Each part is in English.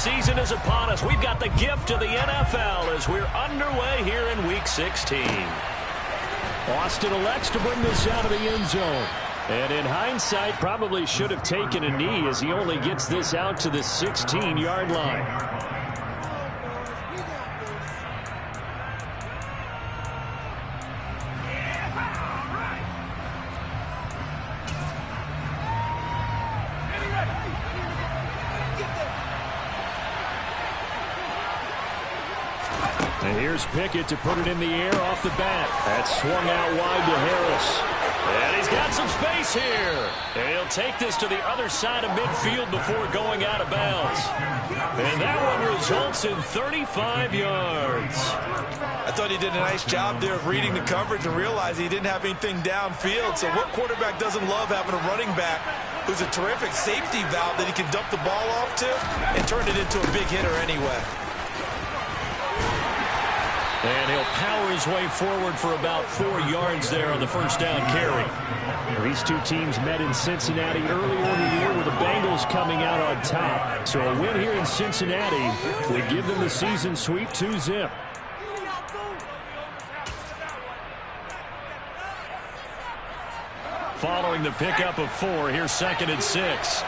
season is upon us. We've got the gift of the NFL as we're underway here in Week 16. Austin elects to bring this out of the end zone. And in hindsight, probably should have taken a knee as he only gets this out to the 16-yard line. And here's Pickett to put it in the air off the bat. That's swung out wide to Harris. And he's got some space here. And he'll take this to the other side of midfield before going out of bounds. And that one results in 35 yards. I thought he did a nice job there of reading the coverage and realizing he didn't have anything downfield. So what quarterback doesn't love having a running back who's a terrific safety valve that he can dump the ball off to and turn it into a big hitter anyway? And he'll power his way forward for about 4 yards there on the first down carry. These two teams met in Cincinnati earlier in the year with the Bengals coming out on top. So a win here in Cincinnati would give them the season sweep 2-zip. Following the pickup of 4, here's 2nd and 6.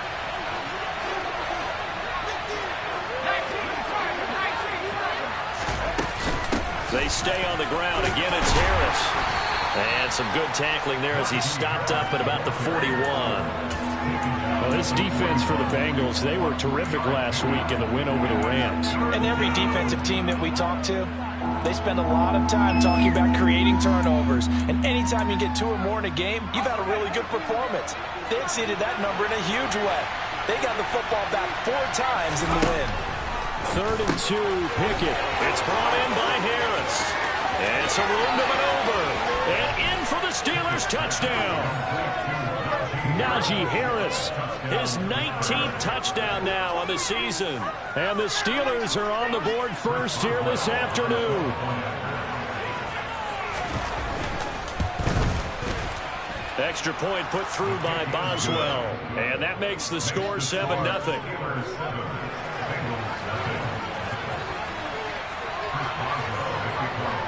They stay on the ground. Again, it's Harris. And some good tackling there as he stopped up at about the 41. Well, this defense for the Bengals, they were terrific last week in the win over the Rams. And every defensive team that we talk to, they spend a lot of time talking about creating turnovers. And anytime you get 2 or more in a game, you've had a really good performance. They exceeded that number in a huge way. They got the football back 4 times in the win. 3rd and 2, Pickett. It's brought in by Harris. And it's a room to maneuver. And in for the Steelers touchdown. Najee Harris. His 19th touchdown now on the season. And the Steelers are on the board first here this afternoon. Extra point put through by Boswell. And that makes the score 7-0.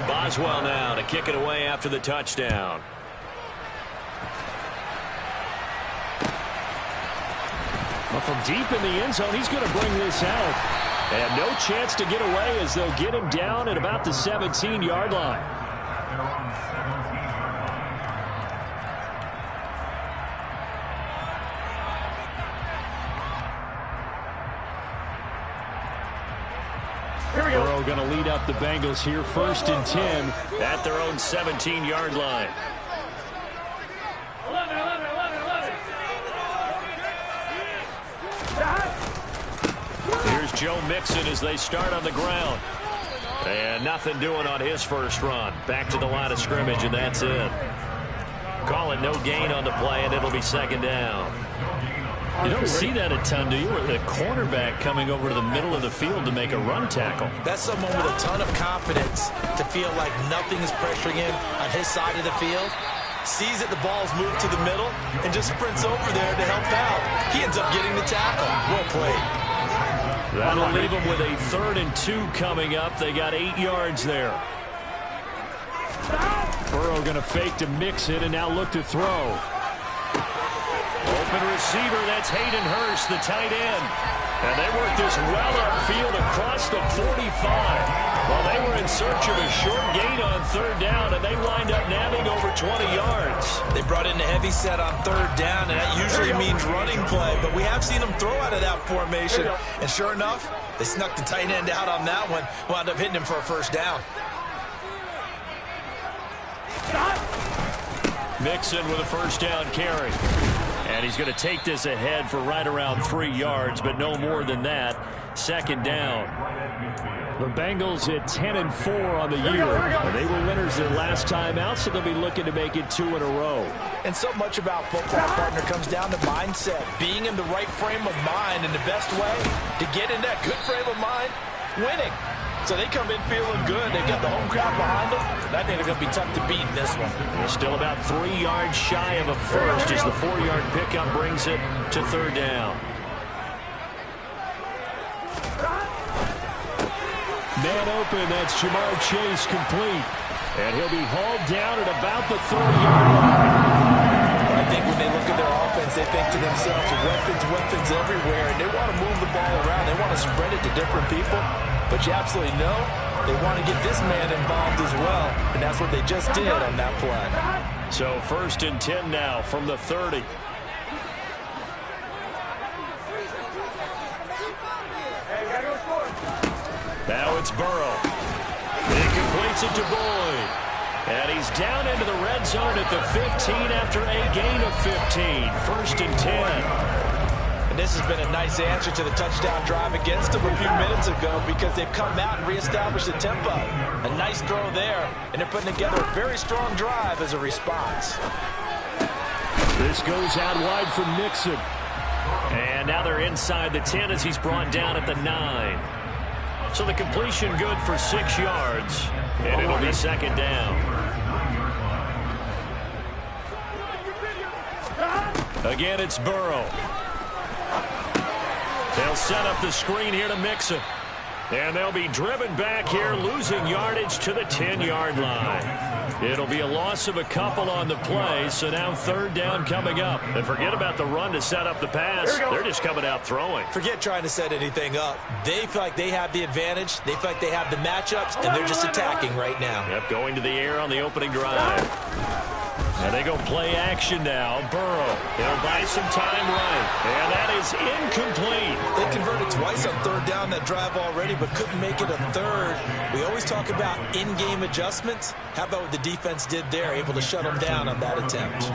Boswell now to kick it away after the touchdown. Well, from deep in the end zone, he's going to bring this out. And no chance to get away as they'll get him down at about the 17-yard line. Burrow going to lead up the Bengals here, 1st and 10 at their own 17-yard line. Here's Joe Mixon as they start on the ground. And nothing doing on his first run. Back to the line of scrimmage, and that's it. Call it no gain on the play, and it'll be 2nd down. You don't see that a ton, do you? With a cornerback coming over to the middle of the field to make a run tackle. That's someone with a ton of confidence to feel like nothing is pressuring him on his side of the field. Sees that the ball's moved to the middle and just sprints over there to help out. He ends up getting the tackle. Well played. That'll leave them with a 3rd and 2 coming up. They got 8 yards there. Burrow going to fake to mix it and now look to throw. Open receiver, that's Hayden Hurst, the tight end. And they work this well upfield across the 45. Well, they were in search of a short gain on 3rd down, and they wind up nabbing over 20 yards. They brought in a heavy set on 3rd down, and that usually means running play. But we have seen them throw out of that formation. And sure enough, they snuck the tight end out on that one. Wound up hitting him for a 1st down. Mixon with a 1st down carry. And he's going to take this ahead for right around 3 yards, but no more than that. 2nd down. The Bengals at 10-4 on the year. They were winners their last time out, so they'll be looking to make it 2 in a row. And so much about football, partner, comes down to mindset. Being in the right frame of mind, and the best way to get in that good frame of mind, winning. So they come in feeling good. They've got the home crowd behind them. And I think they're going to be tough to beat in this one. They're still about 3 yards shy of a first as the 4-yard pickup brings it to 3rd down. Man open, that's Jamar Chase complete. And he'll be hauled down at about the 30-yard line. I think when they look at their offense, they think to themselves, weapons everywhere, and they want to move the ball around. They want to spread it to different people. But you absolutely know they want to get this man involved as well, and that's what they just did on that play. So 1st and 10 now from the 30. Now it's Burrow. He completes it to Boyd. And he's down into the red zone at the 15 after a gain of 15. 1st and 10. And this has been a nice answer to the touchdown drive against them a few minutes ago because they've come out and reestablished the tempo. A nice throw there, and they're putting together a very strong drive as a response. This goes out wide for Mixon. And now they're inside the 10 as he's brought down at the 9. So the completion good for 6 yards, and it'll be 2nd down. Again, it's Burrow. They'll set up the screen here to Mixon. And they'll be driven back here, losing yardage to the 10-yard line. It'll be a loss of a couple on the play, so now 3rd down coming up. And forget about the run to set up the pass. They're just coming out throwing. Forget trying to set anything up. They feel like they have the advantage. They feel like they have the matchups, and they're just attacking right now. Yep, going to the air on the opening drive. And they go play action now. Burrow. They'll buy some time right. And that is incomplete. They converted twice on 3rd down that drive already, but couldn't make it a 3rd. We always talk about in-game adjustments. How about what the defense did there, able to shut them down on that attempt?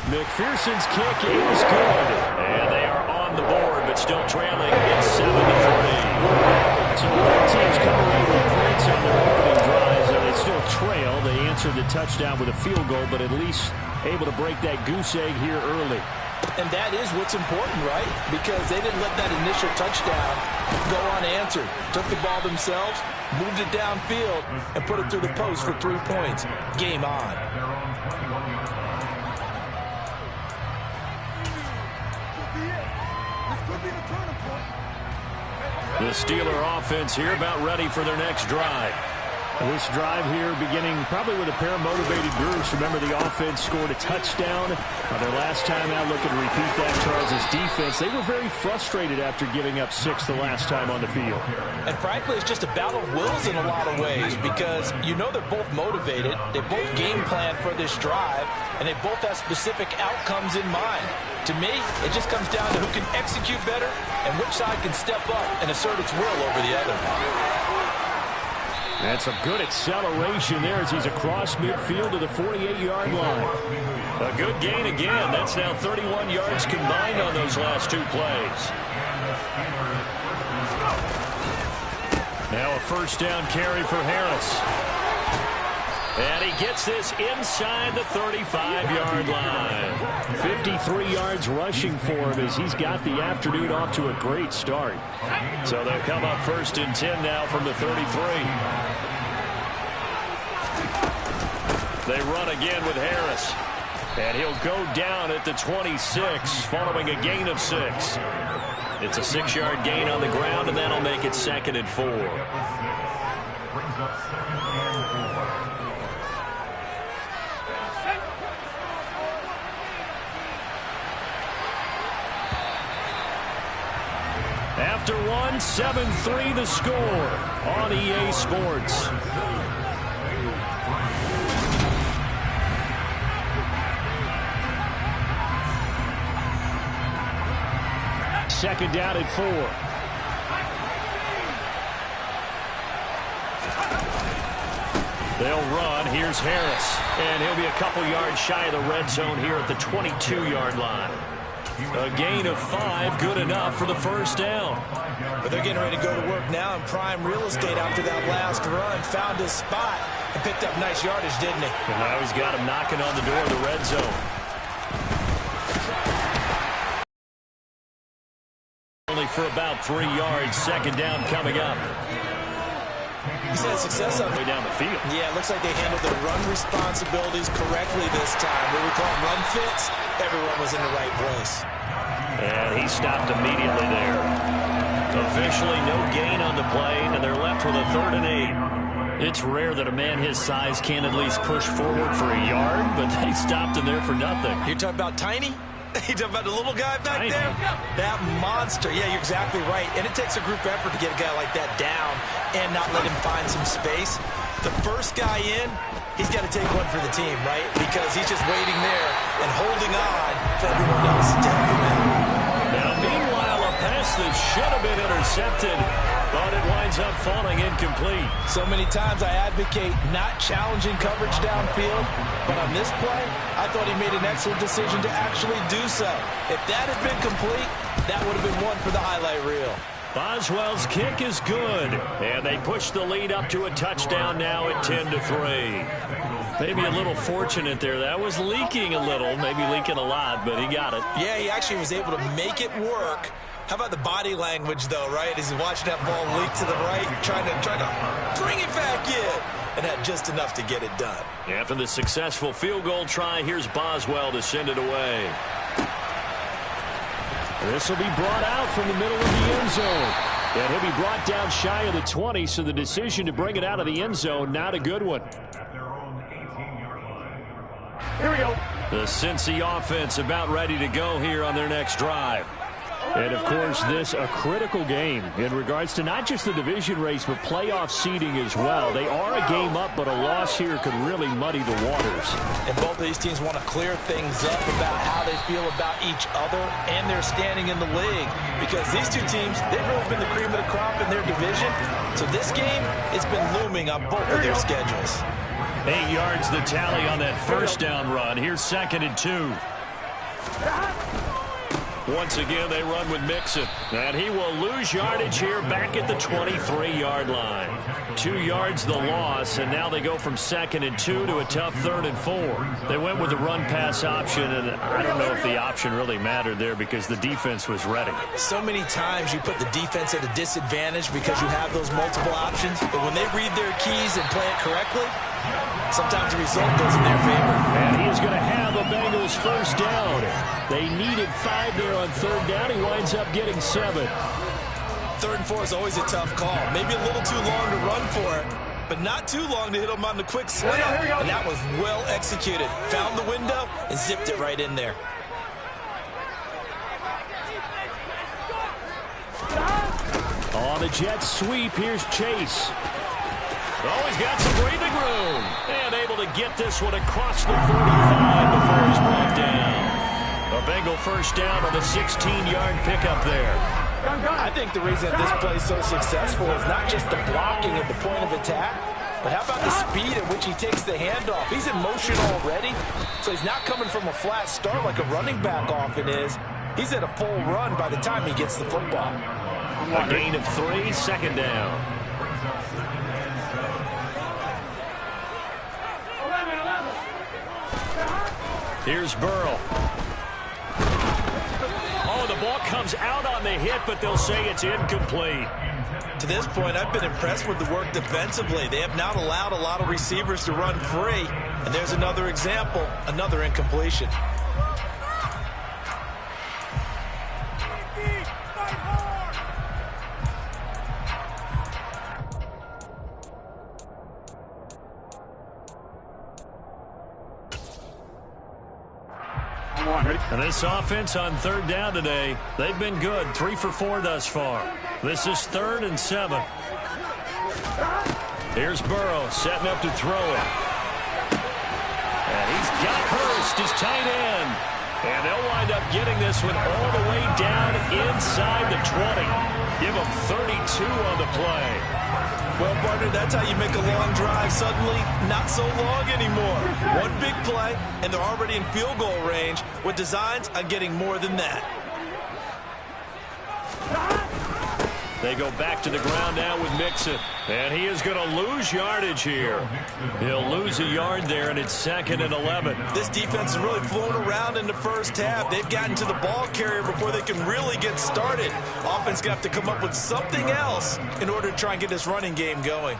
McPherson's kick is good. And they are on the board, but still trailing. It's 7-3. So both teams come away with points on their opening drives, and they still trail. They answered the touchdown with a field goal, but at least able to break that goose egg here early. And that is what's important, right? Because they didn't let that initial touchdown go unanswered. Took the ball themselves, moved it downfield, and put it through the post for 3 points. Game on. The Steeler offense here about ready for their next drive. This drive here beginning probably with a pair of motivated groups. Remember, the offense scored a touchdown on their last time out. Looking to repeat that. Charles' defense, they were very frustrated after giving up 6 the last time on the field. And frankly, it's just a battle of wills in a lot of ways because you know they're both motivated. They both game plan for this drive, and they both have specific outcomes in mind. To me, it just comes down to who can execute better and which side can step up and assert its will over the other. That's some good acceleration there as he's across midfield to the 48-yard line. A good gain again. That's now 31 yards combined on those last 2 plays. Now a 1st down carry for Harris. And he gets this inside the 35-yard line. 53 yards rushing for him as he's got the afternoon off to a great start. So they'll come up 1st and 10 now from the 33. They run again with Harris. And he'll go down at the 26 following a gain of 6. It's a 6-yard gain on the ground, and that'll make it 2nd and 4. After 7-3 the score on EA Sports. Second down at 4. They'll run. Here's Harris. And he'll be a couple yards shy of the red zone here at the 22-yard line. A gain of 5, good enough for the 1st down. But they're getting ready to go to work now in prime real estate after that last run. Found his spot and picked up nice yardage, didn't he? And now he's got him knocking on the door of the red zone. Only for about 3 yards. 2nd down coming up. He's had success on way down the field. Yeah, it looks like they handled their run responsibilities correctly this time. What we call run fits, everyone was in the right place. And he stopped immediately there. Officially no gain on the play, and they're left with a 3rd and 8. It's rare that a man his size can at least push forward for a yard, but they stopped him there for nothing. You're talking about Tiny? You talking about the little guy back there? That monster. Yeah, you're exactly right. And it takes a group effort to get a guy like that down and not let him find some space. The first guy in, he's got to take one for the team, right? Because he's just waiting there and holding on for everyone else to help him out. Now, meanwhile, a pass that should have been intercepted, but it winds up falling incomplete. So many times I advocate not challenging coverage downfield, but on this play, I thought he made an excellent decision to actually do so. If that had been complete, that would have been one for the highlight reel. Boswell's kick is good, and they push the lead up to a touchdown now at 10-3. Maybe a little fortunate there. That was leaking a little, maybe leaking a lot, but he got it. Yeah, he actually was able to make it work. How about the body language, though, right? As he's watching that ball leak to the right, trying to bring it back in, and had just enough to get it done. After the successful field goal try, here's Boswell to send it away. This will be brought out from the middle of the end zone. And he'll be brought down shy of the 20, so the decision to bring it out of the end zone, not a good one. Here we go. The Cincy offense about ready to go here on their next drive. And, of course, this a critical game in regards to not just the division race, but playoff seeding as well. They are a game up, but a loss here could really muddy the waters. And both of these teams want to clear things up about how they feel about each other and their standing in the league. Because these two teams, they've really been the cream of the crop in their division. So this game, it's been looming on both of their schedules. 8 yards the tally on that first down run. Here's 2nd and 2. Once again, they run with Mixon. And he will lose yardage here back at the 23-yard line. 2 yards the loss, and now they go from 2nd and 2 to a tough 3rd and 4. They went with the run-pass option, and I don't know if the option really mattered there because the defense was ready. So many times you put the defense at a disadvantage because you have those multiple options, but when they read their keys and play it correctly, sometimes the result goes in their favor. And he is going to have a Bengals first down. They needed 5 there on 3rd down. He winds up getting 7. 3rd and 4 is always a tough call. Maybe a little too long to run for it, but not too long to hit him on the quick slant. And that was well executed. Found the window and zipped it right in there. On the jet sweep, here's Chase. Oh, he's got some breathing room. And able to get this one across the 45 before he's brought down. A Bengal first down on the 16-yard pickup there. I think the reason this play is so successful is not just the blocking at the point of attack, but how about the speed at which he takes the handoff? He's in motion already, so he's not coming from a flat start like a running back often is. He's at a full run by the time he gets the football. A gain of 3, 2nd down. Here's Burrow. Oh, the ball comes out on the hit, but they'll say it's incomplete. To this point, I've been impressed with the work defensively. They have not allowed a lot of receivers to run free. And there's another example, another incompletion. And this offense on 3rd down today, they've been good. 3 for 4 thus far. This is 3rd and 7. Here's Burrow setting up to throw it. And he's got Hurst, his tight end. And they'll wind up getting this one all the way down inside the 20. Give them 32 on the play. Well, partner, that's how you make a long drive suddenly not so long anymore. One big play, and they're already in field goal range with designs on getting more than that. They go back to the ground now with Mixon. And he is going to lose yardage here. He'll lose a yard there, and it's 2nd and 11. This defense has really flown around in the first half. They've gotten to the ball carrier before they can really get started. Offense going to have to come up with something else in order to try and get this running game going.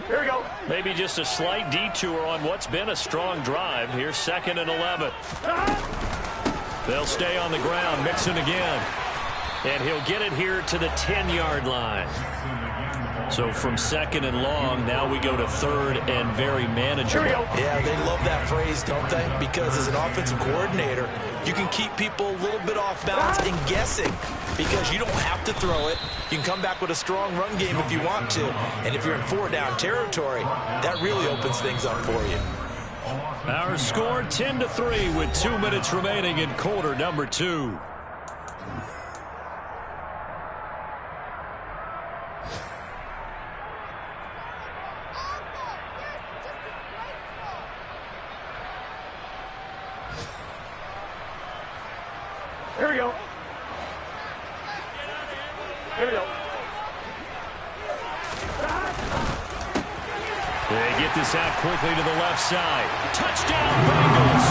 Here we go. Maybe just a slight detour on what's been a strong drive. Here's 2nd and 11. They'll stay on the ground, mixing again. And he'll get it here to the 10-yard line. So from 2nd and long, now we go to 3rd and very manageable. Yeah, they love that phrase, don't they? Because as an offensive coordinator, you can keep people a little bit off balance and guessing because you don't have to throw it. You can come back with a strong run game if you want to. And if you're in 4-down territory, that really opens things up for you. Our score 10-3 with 2 minutes remaining in quarter number 2. Here we go. Here we go. They get this out quickly to the left side. Touchdown, Bengals.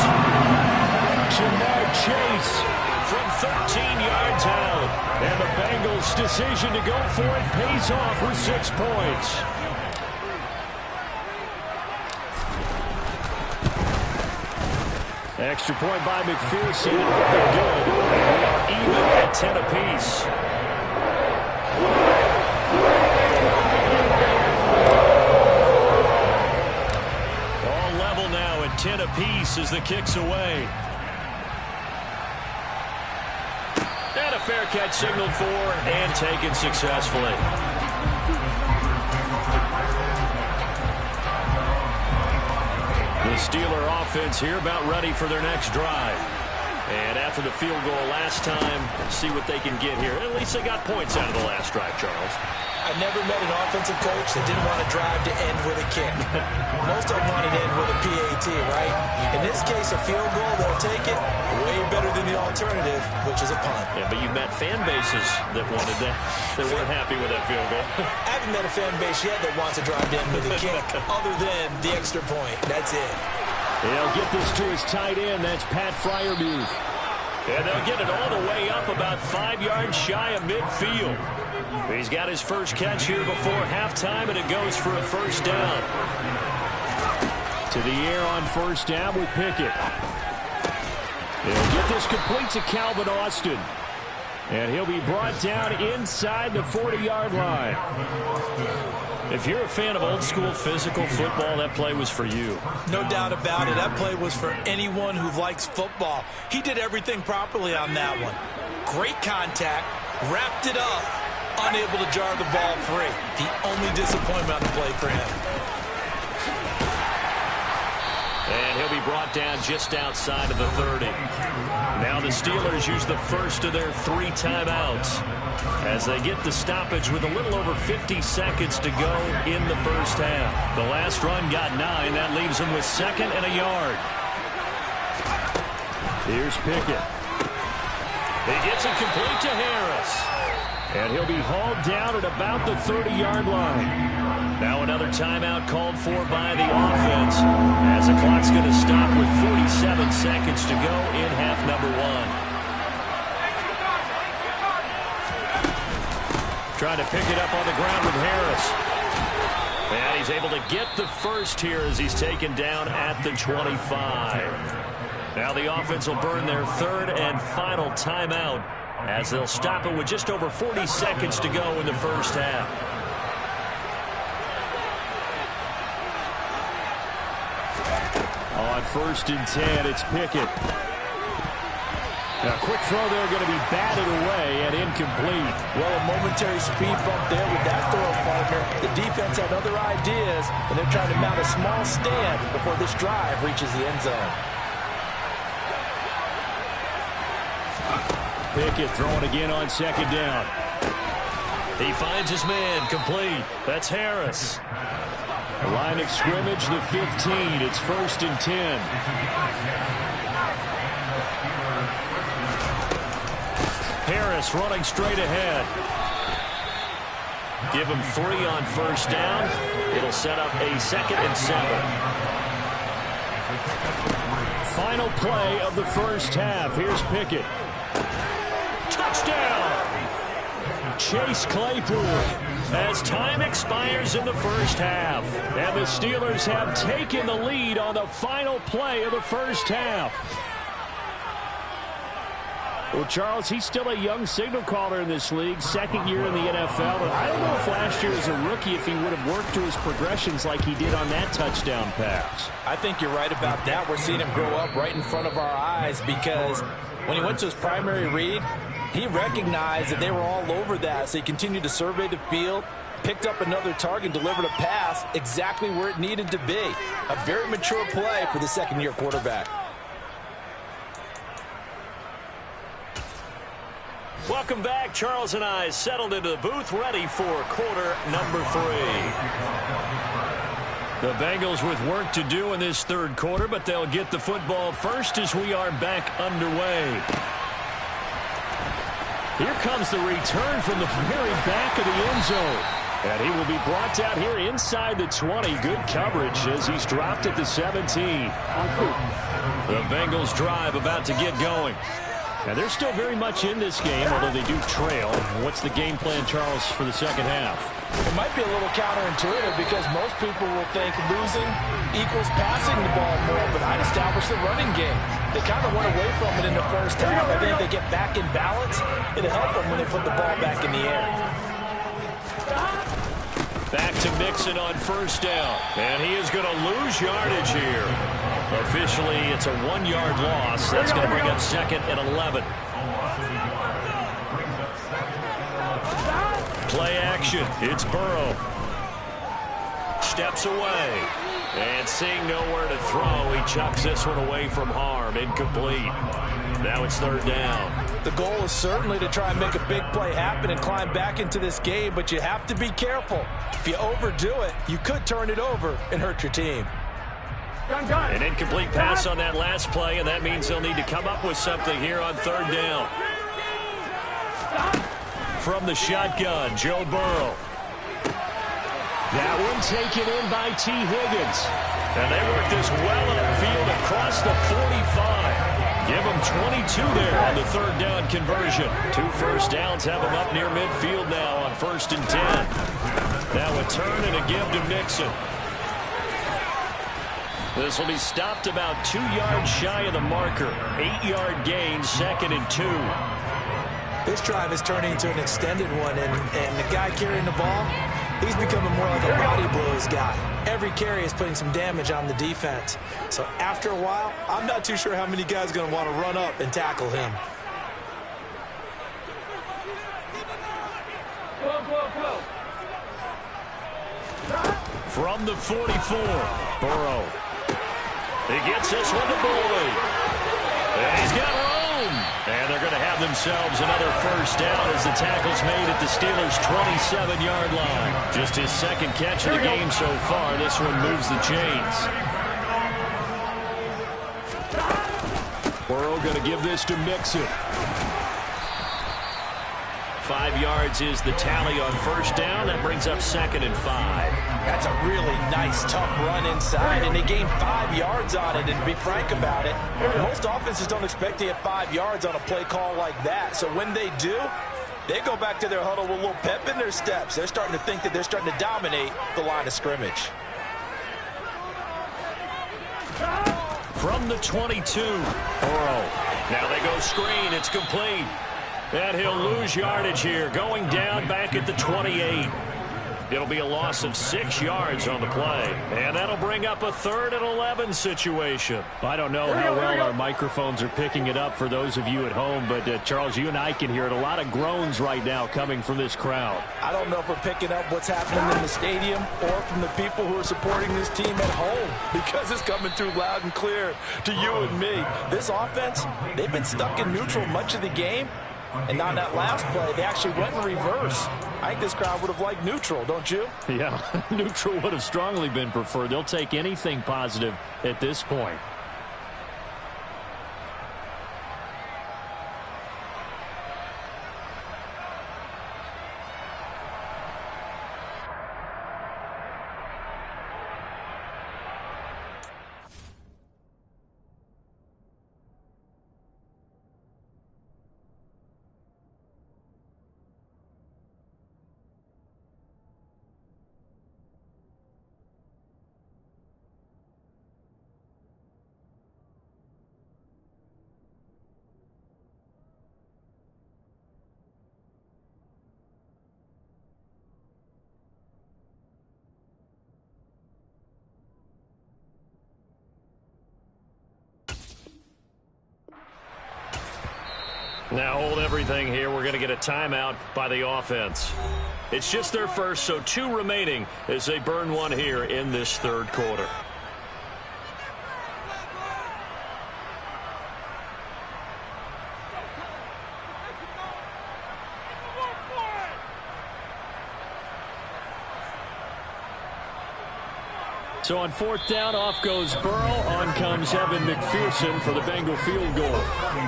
Jamar Chase From 13 yards out. and the Bengals' decision to go for it pays off with 6 points. Extra point by McPherson. They're good. Even at 10 apiece. All level now at 10 apiece as the kick's away. And a fair catch signaled for and taken successfully. The Steeler offense here about ready for their next drive. And after the field goal last time, see what they can get here. At least they got points out of the last drive, Charles. I never met an offensive coach that didn't want to drive to end with a kick. Most of them want to end with a PAT, right? In this case, a field goal, they'll take it way better than the alternative, which is a punt. Yeah, but you met fan bases that wanted that, that weren't happy with that field goal. I haven't met a fan base yet that wants to drive to end with a kick other than the extra point. That's it. They'll get this to his tight end. That's Pat Freiermuth. And they'll get it all the way up about 5 yards shy of midfield. He's got his first catch here before halftime, and it goes for a first down. To the air on first down with Pickett. They'll get this complete to Calvin Austin. And he'll be brought down inside the 40-yard line. If you're a fan of old-school physical football, that play was for you. No doubt about it. That play was for anyone who likes football. He did everything properly on that one. Great contact, wrapped it up, unable to jar the ball free. The only disappointment on the play for him. And he'll be brought down just outside of the 30. Now the Steelers use the first of their 3 timeouts as they get the stoppage with a little over 50 seconds to go in the first half. The last run got 9. That leaves them with 2nd and a yard. Here's Pickett. He gets it complete to Harris. And he'll be hauled down at about the 30-yard line. Now another timeout called for by the offense as the clock's going to stop with 47 seconds to go in half number 1. Trying to pick it up on the ground with Harris. And he's able to get the first here as he's taken down at the 25. Now the offense will burn their 3rd and final timeout as they'll stop it with just over 40 seconds to go in the first half. On 1st and 10, it's Pickett. Now, quick throw there, going to be batted away and incomplete. Well, a momentary speed bump there with that throw, partner. The defense had other ideas, and they're trying to mount a small stand before this drive reaches the end zone. Pickett throwing again on 2nd down. He finds his man, complete. That's Harris. Line of scrimmage, the 15. It's 1st and 10. Harris running straight ahead. Give him 3 on first down. It'll set up a 2nd and 7. Final play of the first half. Here's Pickett. Touchdown! Chase Claypool, as time expires in the first half. And the Steelers have taken the lead on the final play of the first half. Well, Charles, he's still a young signal caller in this league, second year in the NFL. And I don't know if last year as a rookie if he would have worked through his progressions like he did on that touchdown pass. I think you're right about that. We're seeing him grow up right in front of our eyes because when he went to his primary read, he recognized that they were all over that. So he continued to survey the field, picked up another target, delivered a pass exactly where it needed to be. A very mature play for the second-year quarterback. Welcome back. Charles and I settled into the booth, ready for quarter number 3. The Bengals with work to do in this third quarter, but they'll get the football first as we are back underway. Here comes the return from the very back of the end zone. And he will be brought out here inside the 20. Good coverage as he's dropped at the 17. The Bengals drive about to get going. Now, they're still very much in this game, although they do trail. What's the game plan, Charles, for the second half? It might be a little counterintuitive because most people will think losing equals passing the ball more, but I'd establish the running game. They kind of went away from it in the first half. I think if they get back in balance, it'll help them when they put the ball back in the air. Back to Mixon on first down, and he is going to lose yardage here. Officially, it's a 1-yard loss. That's going to bring up second and 11. Play action. It's Burrow. Steps away. And seeing nowhere to throw, he chucks this one away from harm. Incomplete. Now it's third down. The goal is certainly to try and make a big play happen and climb back into this game, but you have to be careful. If you overdo it, you could turn it over and hurt your team. An incomplete pass on that last play, and that means they'll need to come up with something here on third down. From the shotgun, Joe Burrow. That one taken in by T. Higgins. And they work this well upfield across the 45. Give them 22 there on the third down conversion. 2 first downs have them up near midfield now on 1st and 10. Now a turn and a give to Mixon. This will be stopped about 2 yards shy of the marker. 8-yard gain, 2nd and 2. This drive is turning into an extended one, and the guy carrying the ball, he's becoming more like a body blows guy. Every carry is putting some damage on the defense. So after a while, I'm not too sure how many guys are going to want to run up and tackle him. From the 44, Burrow. He gets this one to Boyd. And he's got room. And they're going to have themselves another first down as the tackle's made at the Steelers' 27-yard line. Just his second catch of the game so far. This one moves the chains. Burrow going to give this to Mixon. 5 yards is the tally on first down. That brings up 2nd and 5. That's a really nice, tough run inside, and they gained 5 yards on it. And to be frank about it, most offenses don't expect to get 5 yards on a play call like that. So when they do, they go back to their huddle with a little pep in their steps. They're starting to think that they're starting to dominate the line of scrimmage. From the 22, Burrow. Now they go screen. It's complete. And he'll lose yardage here, going down back at the 28. It'll be a loss of 6 yards on the play. And that'll bring up a 3rd and 11 situation. I don't know how well our microphones are picking it up for those of you at home, but Charles, you and I can hear it. A lot of groans right now coming from this crowd. I don't know if we're picking up what's happening in the stadium or from the people who are supporting this team at home, because it's coming through loud and clear to you and me. This offense, they've been stuck in neutral much of the game. And on that last play, they actually went in reverse. I think this crowd would have liked neutral, don't you? Yeah, neutral would have strongly been preferred. They'll take anything positive at this point. Now hold everything here. We're going to get a timeout by the offense. It's just their first, so 2 remaining as they burn one here in this third quarter. So on 4th down, off goes Burrow. On comes Evan McPherson for the Bengal field goal.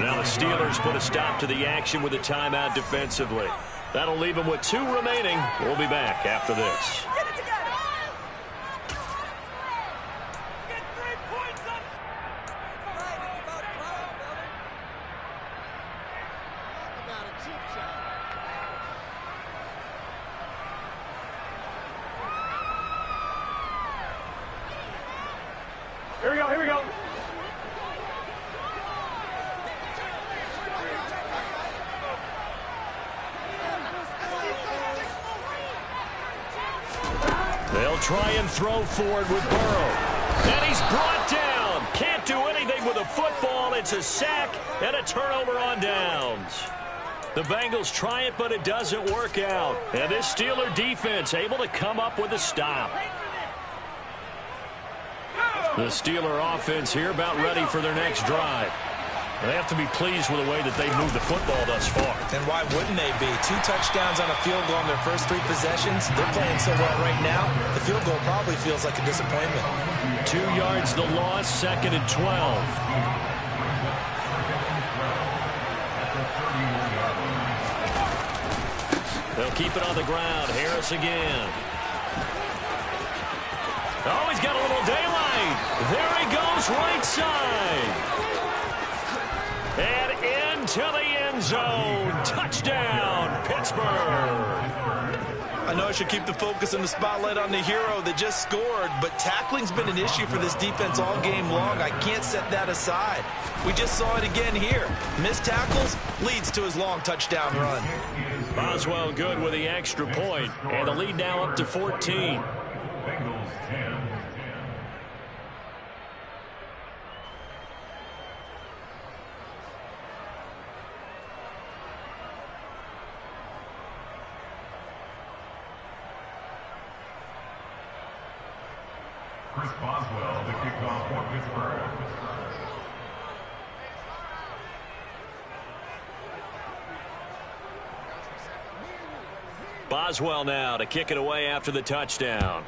Now the Steelers put a stop to the action with a timeout defensively. That'll leave them with 2 remaining. We'll be back after this. Here we go. They'll try and throw forward with Burrow. And he's brought down. Can't do anything with a football. It's a sack and a turnover on downs. The Bengals try it, but it doesn't work out. And this Steeler defense able to come up with a stop. The Steeler offense here about ready for their next drive. They have to be pleased with the way that they moved the football thus far. And why wouldn't they be? 2 touchdowns on a field goal in their first 3 possessions. They're playing so well right now, the field goal probably feels like a disappointment. 2 yards the loss, 2nd and 12. They'll keep it on the ground. Harris again. Oh, he's got a little daylight. There he goes, right side. And into the end zone. Touchdown, Pittsburgh. I know I should keep the focus and the spotlight on the hero that just scored, but tackling's been an issue for this defense all game long. I can't set that aside. We just saw it again here. Missed tackles leads to his long touchdown run. Boswell good with the extra point, and the lead now up to 14. Bengals 10. Chris Boswell, the kickoff for Pittsburgh. Boswell now to kick it away after the touchdown.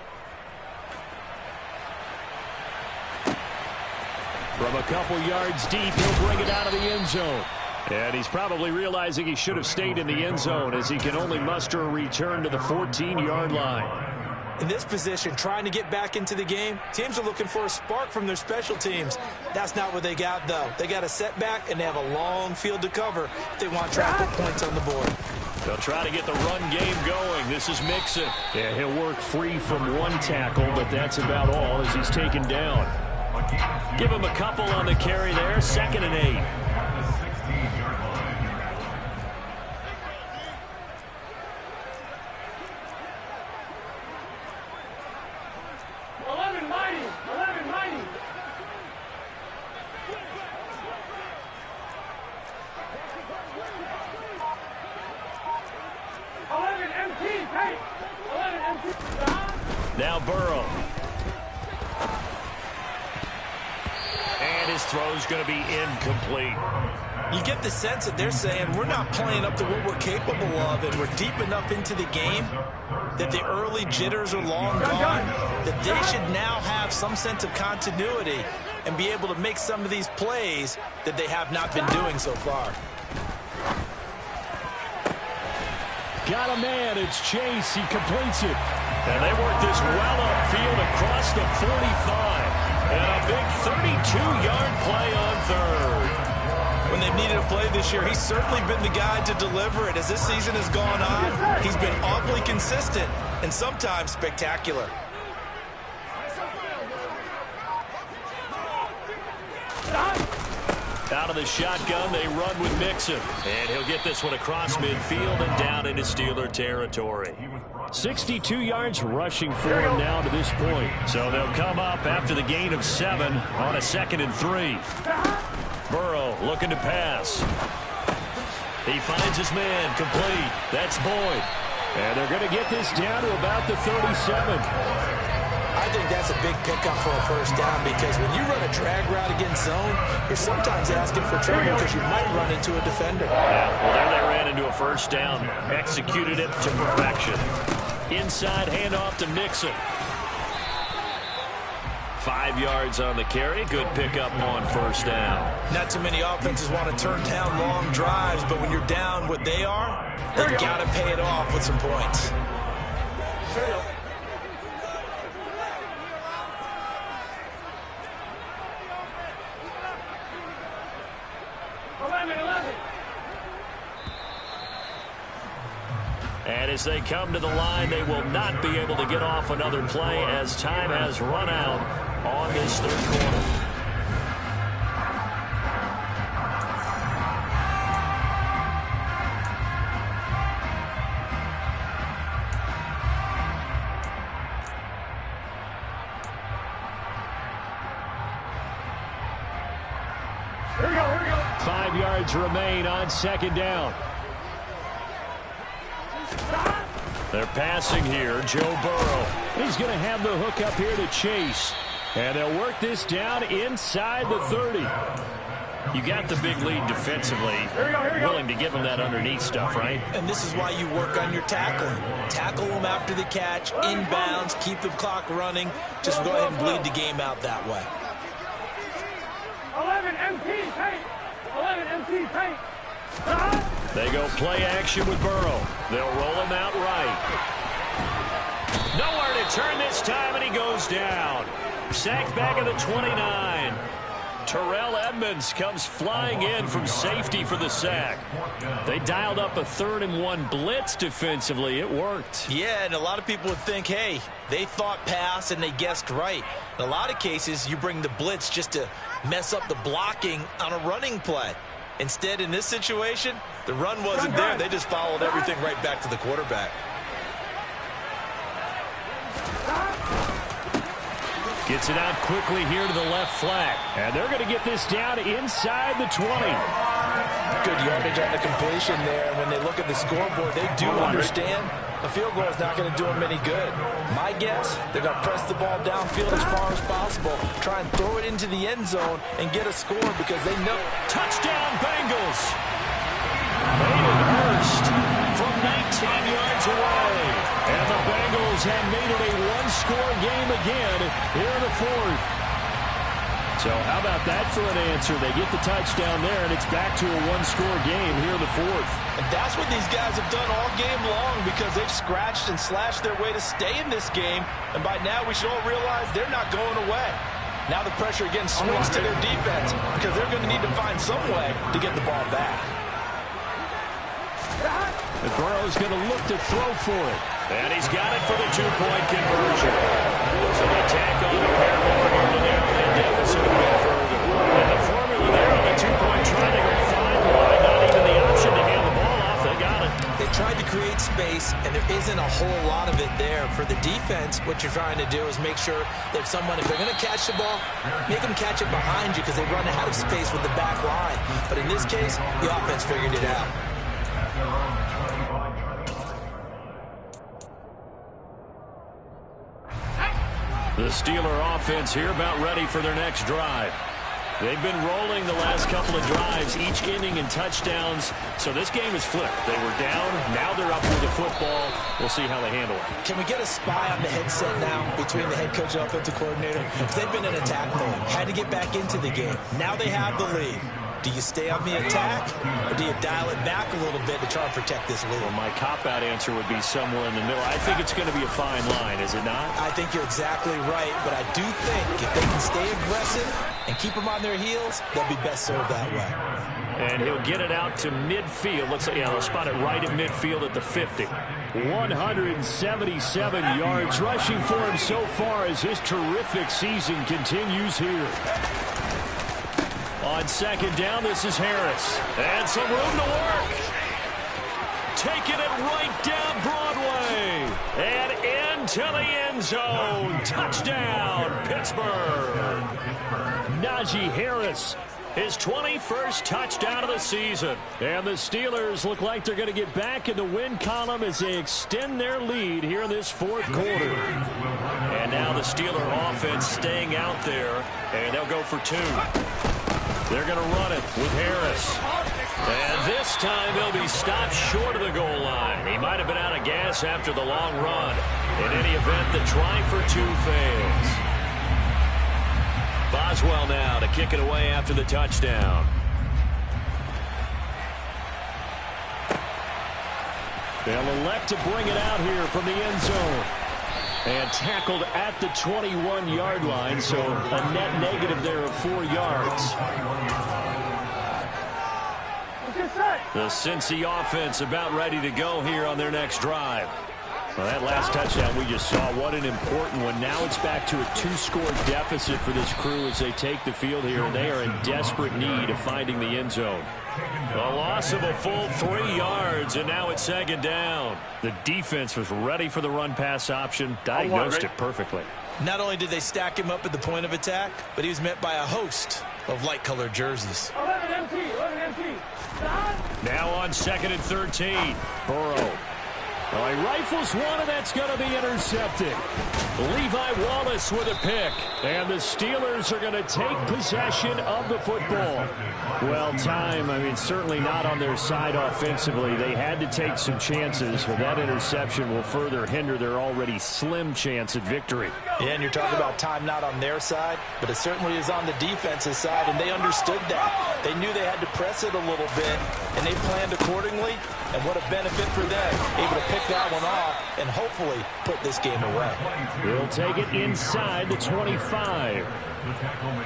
From a couple yards deep, he'll bring it out of the end zone. And he's probably realizing he should have stayed in the end zone as he can only muster a return to the 14-yard line. In this position, trying to get back into the game, teams are looking for a spark from their special teams. That's not what they got, though. They got a setback, and they have a long field to cover if they want to try to put points on the board. They'll try to get the run game going. This is Mixon. Yeah, he'll work free from 1 tackle, but that's about all as he's taken down. Give him a couple on the carry there. 2nd and 8. Now Burrow. And his throw's going to be incomplete. You get the sense that they're saying we're not playing up to what we're capable of, and we're deep enough into the game that the early jitters are long gone, that they should now have some sense of continuity and be able to make some of these plays that they have not been doing so far. Got a man. It's Chase. He completes it. And they work this well upfield across the 45. And a big 32-yard play on third. When they've needed a play this year, he's certainly been the guy to deliver it. As this season has gone on, he's been awfully consistent and sometimes spectacular. Out of the shotgun, they run with Mixon. And he'll get this one across midfield and down into Steeler territory. 62 yards rushing for him now to this point. So they'll come up after the gain of 7 on a 2nd and 3. Burrow looking to pass. He finds his man, complete. That's Boyd. And they're going to get this down to about the 37. I think that's a big pickup for a first down because when you run a drag route against zone, you're sometimes asking for trouble because you might run into a defender. Yeah, well, there they ran into a first down. Executed it to perfection. Inside handoff to Nixon. 5 yards on the carry. Good pickup on first down. Not too many offenses want to turn down long drives, but when you're down what they are, they've got to pay it off with some points. And as they come to the line, they will not be able to get off another play as time has run out on this third quarter. Here we go. 5 yards remain on second down. They're passing here. Joe Burrow. He's going to have the hook up here to Chase. And they'll work this down inside the 30. You got the big lead defensively. Willing to give them that underneath stuff, right? And this is why you work on your tackling. Tackle them after the catch, inbounds, keep the clock running. Just go ahead and bleed the game out that way. 11 MT paint. 11 MT paint. They go play action with Burrow. They'll roll him out right. Nowhere to turn this time, and he goes down. Sacked back at the 29. Terrell Edmonds comes flying in from safety for the sack. They dialed up a 3rd-and-1 blitz defensively. It worked. Yeah, and a lot of people would think, hey, they thought pass and they guessed right. In a lot of cases, you bring the blitz just to mess up the blocking on a running play. Instead, in this situation, the run wasn't there. They just followed everything right back to the quarterback. Gets it out quickly here to the left flat. And they're going to get this down inside the 20. Good yardage on the completion there. And when they look at the scoreboard, they do understand a field goal is not going to do them any good. My guess, they're going to press the ball downfield as far as possible, try and throw it into the end zone and get a score because they know. Touchdown, Bengals. Hayden Hurst from 19 yards away. And the Bengals have made it a one-score game again here in the fourth. So how about that for an answer? They get the touchdown there, and it's back to a one-score game here in the fourth. And that's what these guys have done all game long because they've scratched and slashed their way to stay in this game. And by now, we should all realize they're not going away. Now the pressure again swings to their defense because they're going to need to find some way to get the ball back. And Burrow's going to look to throw for it. And he's got it for the two-point conversion. So they tack on a pair more here to narrow that deficit a bit further. And the formula there on the two-point try to go find one. Not even the option to hand the ball off. They got it. They tried to create space, and there isn't a whole lot of it there. For the defense, what you're trying to do is make sure that someone, if they're going to catch the ball, make them catch it behind you because they run out of space with the back line. But in this case, the offense figured it out. The Steeler offense here about ready for their next drive. They've been rolling the last couple of drives, each ending in touchdowns. So this game is flipped. They were down. Now they're up with the football. We'll see how they handle it. Can we get a spy on the headset now between the head coach and offensive coordinator? Because they've been in attack mode. Had to get back into the game. Now they have the lead. Do you stay on the attack, or do you dial it back a little bit to try and protect this lead? Well, my cop-out answer would be somewhere in the middle. I think it's going to be a fine line, is it not? I think you're exactly right, but I do think if they can stay aggressive and keep them on their heels, they'll be best served that way. And he'll get it out to midfield. Looks like, yeah, they'll spot it right at midfield at the 50. 177 yards rushing for him so far as his terrific season continues here. On second down, this is Harris. And some room to work. Taking it right down Broadway. And into the end zone. Touchdown, Pittsburgh. Najee Harris His 21st touchdown of the season. And the Steelers look like they're going to get back in the win column as they extend their lead here in this fourth quarter. And now the Steeler offense staying out there, and they'll go for 2. They're going to run it with Harris. And this time they'll be stopped short of the goal line. He might have been out of gas after the long run. In any event, the try for 2 fails. Boswell now to kick it away after the touchdown. They'll elect to bring it out here from the end zone. And tackled at the 21-yard line, so a net negative there of 4 yards. The Cincy offense about ready to go here on their next drive. Well, that last touchdown we just saw, what an important one. Now it's back to a 2-score deficit for this crew as they take the field here, and they are in desperate need of finding the end zone. A loss of a full 3 yards, and now it's 2nd down. The defense was ready for the run-pass option, diagnosed it perfectly. Not only did they stack him up at the point of attack, but he was met by a host of light-colored jerseys. 11 MT, 11 MT. Now on 2nd and 13. Burrow. Well, he rifles one, and that's going to be intercepted. Levi Wallace with a pick. And the Steelers are going to take possession of the football. Well, time, I mean, certainly not on their side offensively. They had to take some chances, but that interception will further hinder their already slim chance at victory. Yeah, and you're talking about time not on their side, but it certainly is on the defensive side, and they understood that. They knew they had to press it a little bit, and they planned accordingly, and what a benefit for them. Able to pick that one off and hopefully put this game away. They'll take it inside the 25.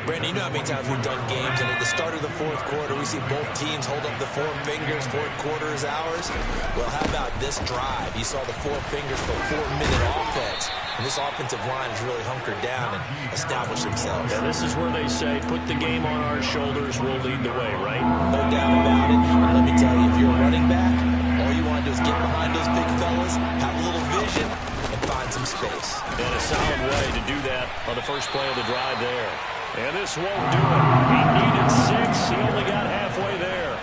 Brandon, you know how many times we've done games, and at the start of the fourth quarter, we see both teams hold up the 4 fingers, fourth quarter is ours. Well, how about this drive? You saw the 4 fingers for 4-minute offense, and this offensive line has really hunkered down and established themselves. And this is where they say, put the game on our shoulders, we'll lead the way, right? No doubt about it. And let me tell you, if you're a running back, all you want to do is get behind those big fellas, have a little vision, and find some space. And a solid way to do that on the first play of the drive there. And this won't do it. He needed 6. He only got halfway there.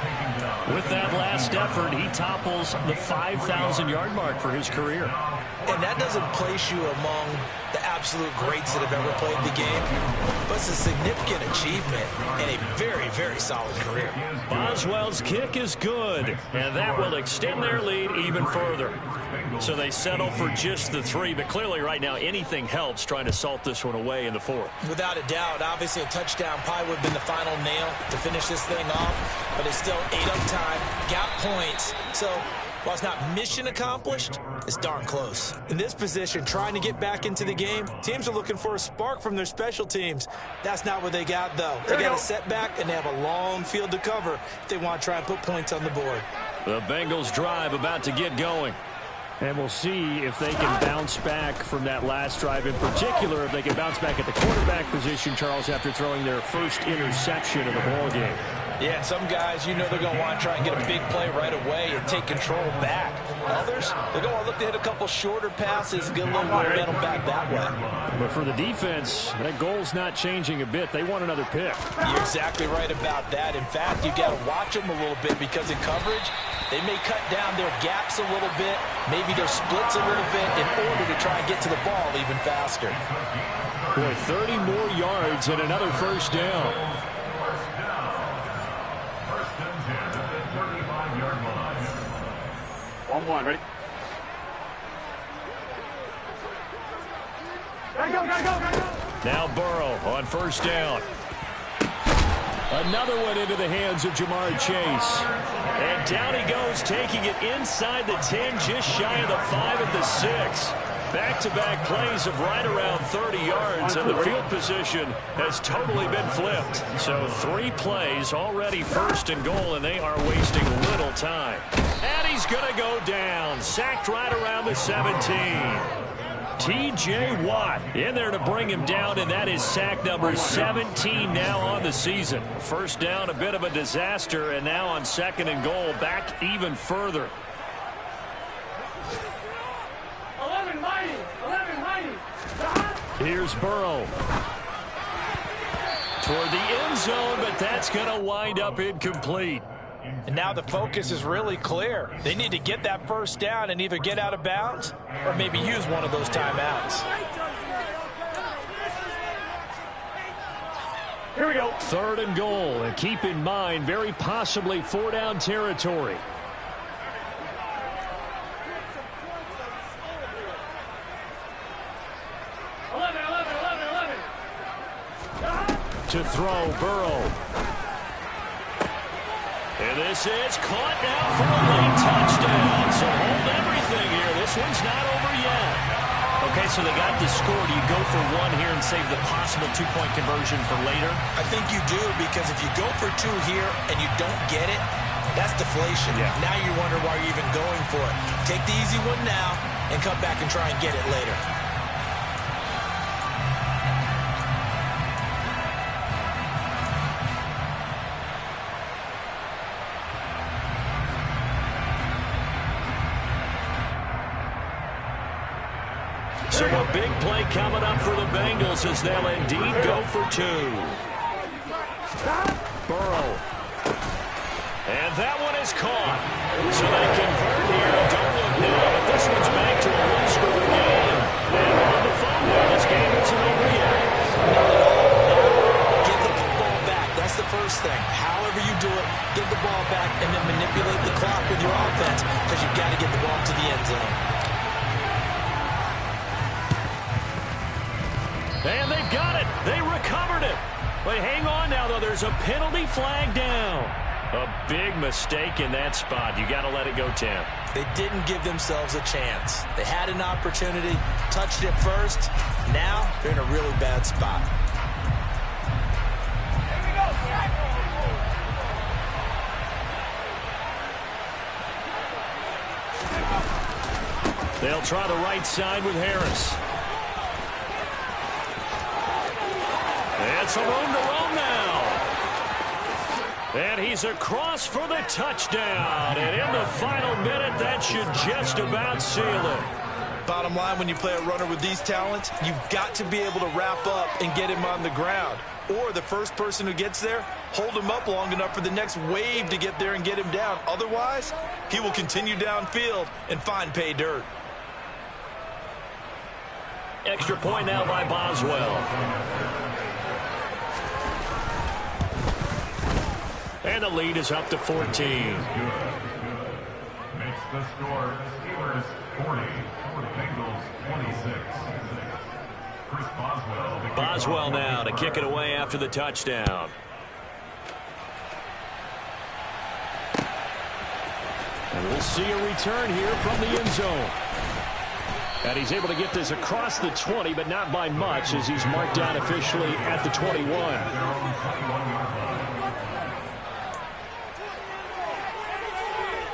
With that last effort, he topples the 5,000-yard mark for his career. And that doesn't place you among the absolute greats that have ever played the game, but it's a significant achievement and a very, very solid career. Boswell's kick is good, and that will extend their lead even further. So they settle for just the 3, but clearly right now anything helps trying to salt this one away in the 4th. Without a doubt, obviously a touchdown probably would have been the final nail to finish this thing off, but it's still ate up time, got points, so while it's not mission accomplished, it's darn close. In this position, trying to get back into the game, teams are looking for a spark from their special teams. That's not what they got, though. They got a setback, and they have a long field to cover if they want to try and put points on the board. The Bengals drive about to get going. And we'll see if they can bounce back from that last drive, in particular if they can bounce back at the quarterback position, Charles, after throwing their first interception of the ballgame. Yeah, and some guys, you know they're going to want to try and get a big play right away and take control back. Others, they're going to look to hit a couple shorter passes and get a little momentum back that way. But for the defense, that goal's not changing a bit. They want another pick. You're exactly right about that. In fact, you got to watch them a little bit because in coverage, they may cut down their gaps a little bit, maybe their splits a little bit in order to try and get to the ball even faster. Boy, 30 more yards and another first down. 1-1, ready? Gotta go. Now Burrow on first down. Another one into the hands of Jamar Chase. And down he goes, taking it inside the 10, just shy of the 5 at the 6. Back-to-back plays of right around 30 yards, and the field position has totally been flipped. So 3 plays, already first and goal, and they are wasting little time. And he's going to go down, sacked right around the 17. T.J. Watt in there to bring him down, and that is sack number 17 now on the season. First down, a bit of a disaster, and now on second and goal, back even further. 11 mighty. Here's Burrow. toward the end zone, but that's going to wind up incomplete. And now the focus is really clear. They need to get that first down and either get out of bounds or maybe use one of those timeouts. Here we go. 3rd and goal, and keep in mind, very possibly 4-down territory. To throw, Burrow. And this is caught now for a late touchdown. So hold everything here. This one's not over yet. Okay, so they got the score. Do you go for one here and save the possible 2-point conversion for later? I think you do, because if you go for 2 here and you don't get it, that's deflation. Yeah. Now you wonder why you're even going for it. Take the easy one now and come back and try and get it later. So a big play coming up for the Bengals as they'll indeed go for 2. Burrow. And that one is caught. So they convert here. Don't look now, but this one's back to a one-score game. And on the phone now, this game isn't over yet. Get the football back. That's the first thing. However you do it, get the ball back and then manipulate the clock with your offense, because you've got to get the ball to the end zone. And they've got it. They recovered it. But hang on now, though. There's a penalty flag down. A big mistake in that spot. You got to let it go, Tim. They didn't give themselves a chance. They had an opportunity, touched it first. Now they're in a really bad spot. They'll try the right side with Harris. It's a room to roam now. And he's across for the touchdown. And in the final minute, that should just about seal it. Bottom line, when you play a runner with these talents, you've got to be able to wrap up and get him on the ground. Or the first person who gets there, hold him up long enough for the next wave to get there and get him down. Otherwise, he will continue downfield and find pay dirt. Extra point now by Boswell. And the lead is up to 14. Makes the score Steelers 40, Bengals 26. Chris Boswell. Boswell now to kick it away after the touchdown. And we'll see a return here from the end zone. And he's able to get this across the 20, but not by much, as he's marked down officially at the 21.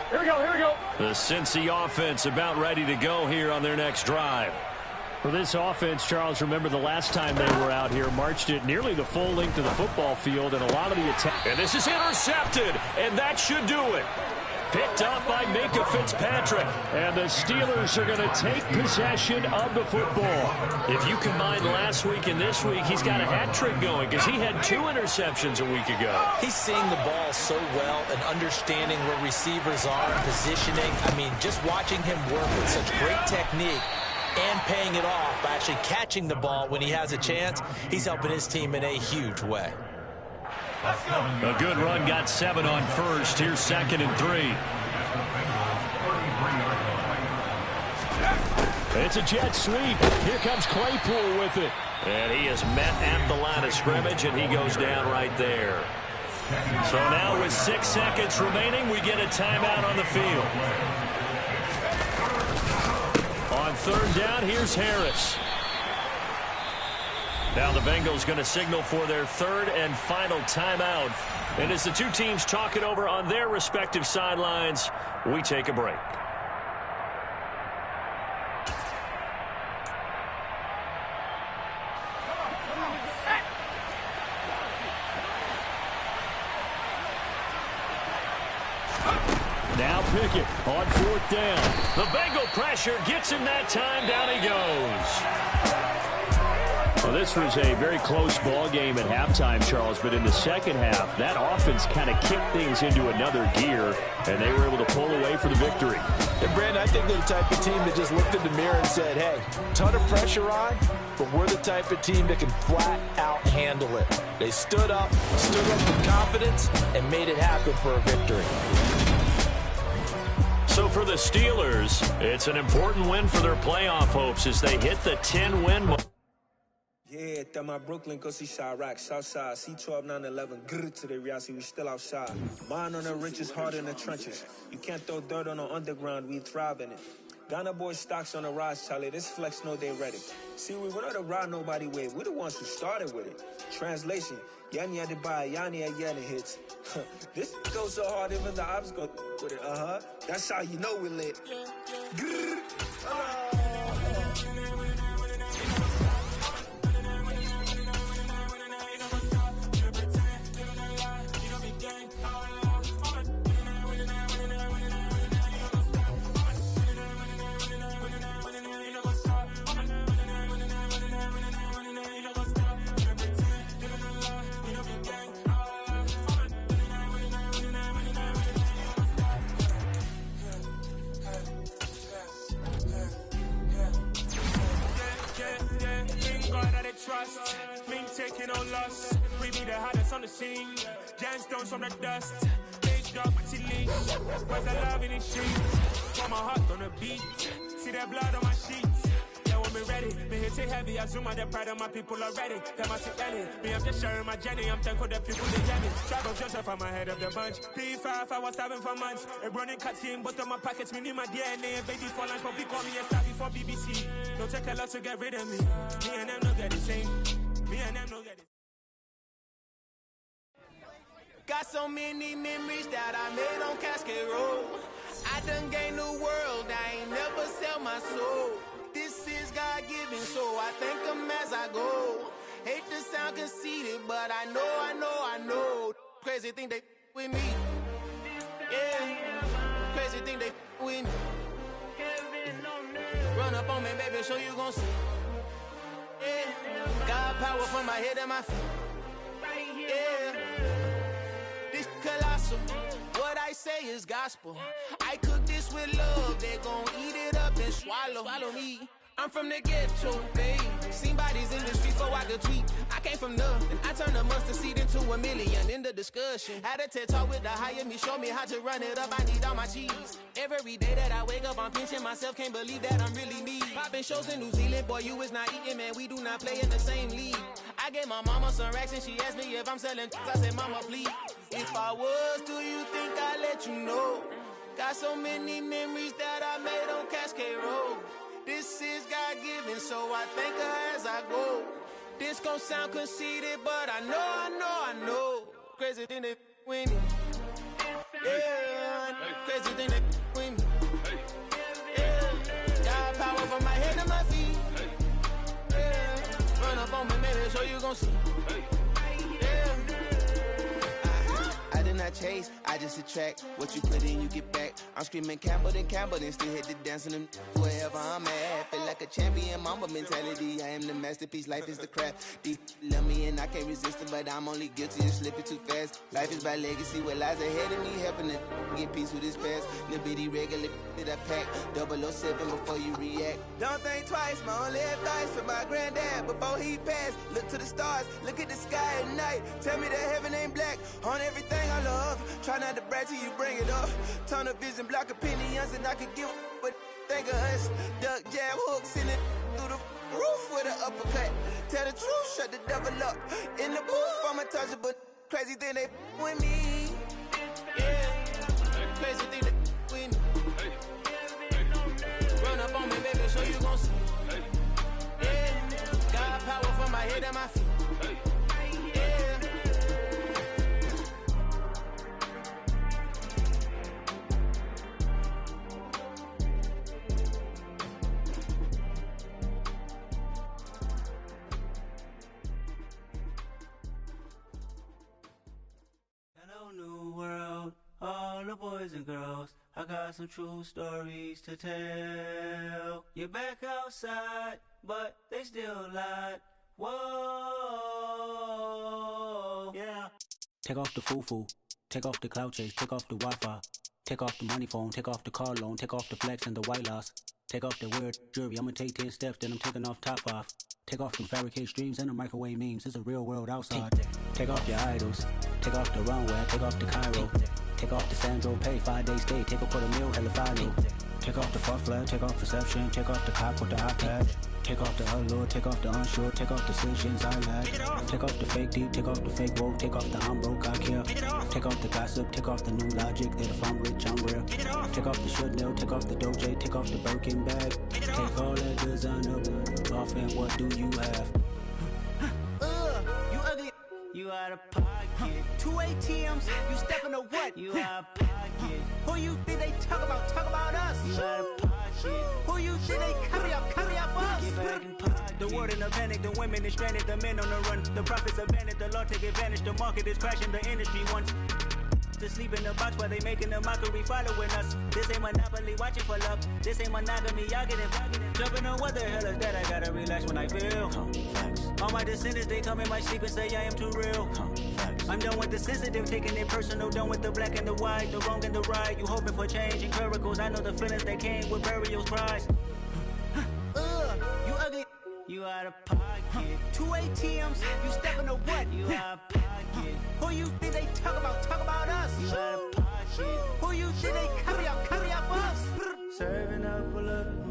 Here we go, here we go. The Cincy offense about ready to go here on their next drive. For this offense, Charles, remember the last time they were out here, marched it nearly the full length of the football field, and a lot of the attack. And this is intercepted, and that should do it. Picked up by Minka Fitzpatrick. And the Steelers are going to take possession of the football. If you combine last week and this week, he's got a hat trick going because he had 2 interceptions a week ago. He's seeing the ball so well and understanding where receivers are, positioning. I mean, just watching him work with such great technique and paying it off by actually catching the ball when he has a chance, he's helping his team in a huge way. A good run, got 7 on first. Here's 2nd and 3. It's a jet sweep. Here comes Claypool with it. And he is met at the line of scrimmage, and he goes down right there. So now with 6 seconds remaining, we get a timeout on the field. On 3rd down, here's Harris. Now the Bengals going to signal for their 3rd and final timeout. And as the two teams talk it over on their respective sidelines, we take a break. Now Pickett on 4th down. The Bengal pressure gets him that time. Down he goes. Well, this was a very close ball game at halftime, Charles, but in the second half, that offense kind of kicked things into another gear, and they were able to pull away for the victory. And Brandon, I think they're the type of team that just looked in the mirror and said, hey, ton of pressure on, but we're the type of team that can flat out handle it. They stood up with confidence, and made it happen for a victory. So for the Steelers, it's an important win for their playoff hopes as they hit the 10-win mark. Yeah, that my Brooklyn, go see Chirac, Southside, C12, 911, grrr to the reality, we still outside. Mine on the riches, hard in the trenches. You can't throw dirt on the underground, we thrive in it. Ghana boys stocks on the rise, Charlie, this flex know they ready. See, we were not to ride nobody wave, we're the ones who started with it. Translation, Yanni had to buy, Yanni had Yanni hits. This goes so hard, even the ops go with it, That's how you know we lit. Grrr. Trust, me taking no loss. We be the hottest on the scene. Gemstones from the dust. Page dog with leash. Where's the love in the streets? Got my heart on the beat. See that blood on my sheets. Yeah, when we ready, me hit it heavy. I zoom out the pride of my people already. Tell my Ellie, me I'm just sharing my journey. I'm thankful that people they get me. Travel Joseph, I'm ahead of the bunch. P5, I was starving for months. A running cutscene, but on my pockets, me need my DNA. Baby for lunch, but we call me a star before BBC. Don't take a lot to get rid of me. Me and them no get the same. Me and them no get it. Got so many memories that I made on Cascade Road. I done gained the world, I ain't never sell my soul. This is God-given, so I thank him as I go. Hate to sound conceited, but I know. Crazy thing they with me. Yeah, crazy thing they with me. Run up on me, baby, so you gon' see. Yeah, God power from my head and my feet. Yeah, this colossal. What I say is gospel. I cook this with love. They gon' eat it up and swallow me. I'm from the ghetto, babe. Seen bodies in the streets so I could tweet. I came from nothing. I turned a mustard seed into a million in the discussion. Had a TED talk with the higher me, show me how to run it up. I need all my cheese. Every day that I wake up, I'm pinching myself. Can't believe that I'm really me. Popping shows in New Zealand, boy, you is not eating, man. We do not play in the same league. I gave my mama some racks and she asked me if I'm selling. I said, mama, please. If I was, do you think I'd let you know? Got so many memories that I made on Cascade Road. This is God-given, so I thank her as I go. This gon' sound conceited, but I know. Crazy thing they with me. Yeah, crazy thing they with me. Yeah, got power from my head to my feet. Yeah, run up on me, maybe, so you gon' see. Yeah. I did not chase, I just attract. What you put in, you get back. I'm screaming Campbell, then still hit the dancing them wherever I'm at. Feel like a champion, mamba mentality. I am the masterpiece, life is the crap. Deep love me and I can't resist it, but I'm only guilty of slipping too fast. Life is by legacy, what lies ahead of me, helping to get peace with this past. Little bitty regular that I pack, 007 before you react. Don't think twice, my only advice for my granddad before he passed. Look to the stars, look at the sky at night. Tell me that heaven ain't black on everything I love. Try not to brag till you bring it up. Tunnel vision, block opinions, and I could give but think of us. Duck jab hooks in it through the roof with an uppercut. Tell the truth, shut the devil up. In the booth, I'm untouchable. Crazy thing they with me. Yeah, crazy thing they with me. Run up on me, baby, so you gon' see. Yeah, got power from my head and my feet. All the boys and girls, I got some true stories to tell. You're back outside, but they still lied. Whoa, yeah. Take off the foo-foo, take off the cloud chase, take off the Wi-Fi, take off the money phone, take off the car loan, take off the flex and the white loss, take off the weird jewelry, I'ma take 10 steps, then I'm taking off top 5. Take off them fabricated streams and the microwave memes, it's a real world outside. Take off your idols, take off the runway, take off the Cairo, take off the Sandro Pay, 5-day stay, take a $250,000, hella final. Take off the fuck flag, take off perception, take off the cop with the iPad. Take off the allure, take off the unsure, take off decisions I lack. Take off the fake deep, take off the fake woke, take off the I'm broke, I care. Take off the gossip, take off the new logic that if I'm rich, I'm real. Take off the Chanel, take off the Doja, take off the Birkin bag. Take all that designer off and what do you have? You ugly. You out of pocket. 2 ATMs, you stepping to what? You out of pocket. Who you think they talk about? Talk about us. You out of pocket. Who you think they carry up for us? Get back in pocket. The world in a panic, the women is stranded, the men on the run. The profits abandoned, the law take advantage, the market is crashing, the industry wants to sleep in the box while they making a mockery following us. This ain't Monopoly, watching for love. This ain't monogamy, y'all getting jumping on what the hell is that? I gotta relax when I feel. All my descendants, they come in my sleep and say I am too real. I'm done with the sensitive, taking it personal, done with the black and the white, the wrong and the right. You hoping for change and miracles, I know the feelings that came with burial cries. You ugly. You out of pocket. 2 ATMs, you stepping to what? You out of pocket. Who you think they talk about? Talk about us. You out of pocket. Who you think they carry up for us? Serving up full of